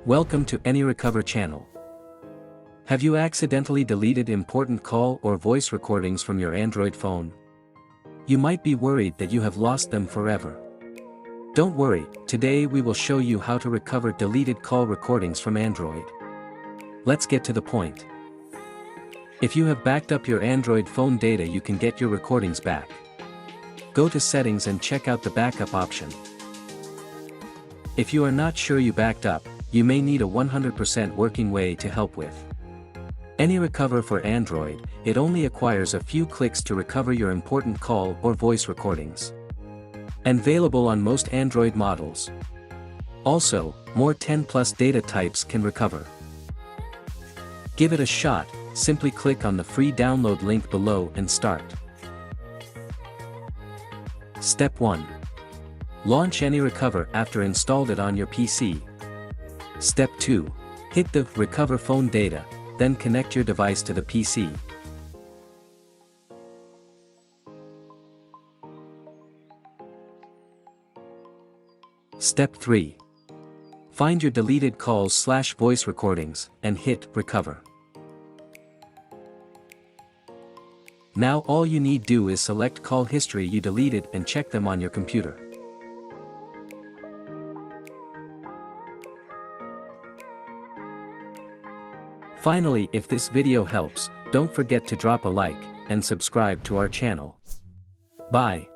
Welcome to AnyRecover channel. Have you accidentally deleted important call or voice recordings from your Android phone? You might be worried that you have lost them forever. Don't worry, today we will show you how to recover deleted call recordings from Android. Let's get to the point. If you have backed up your Android phone data, you can get your recordings back. Go to Settings and check out the backup option. If you are not sure you backed up, you may need a 100% working way to help with. AnyRecover for Android, it only acquires a few clicks to recover your important call or voice recordings. And available on most Android models. Also, more 10+ data types can recover. Give it a shot, simply click on the free download link below and start. Step 1. Launch AnyRecover after installed it on your PC. Step 2. Hit the Recover Phone Data, then connect your device to the PC. Step 3. Find your deleted calls/voice recordings, and hit Recover. Now all you need do is select call history you deleted and check them on your computer. Finally, if this video helps, don't forget to drop a like, and subscribe to our channel. Bye.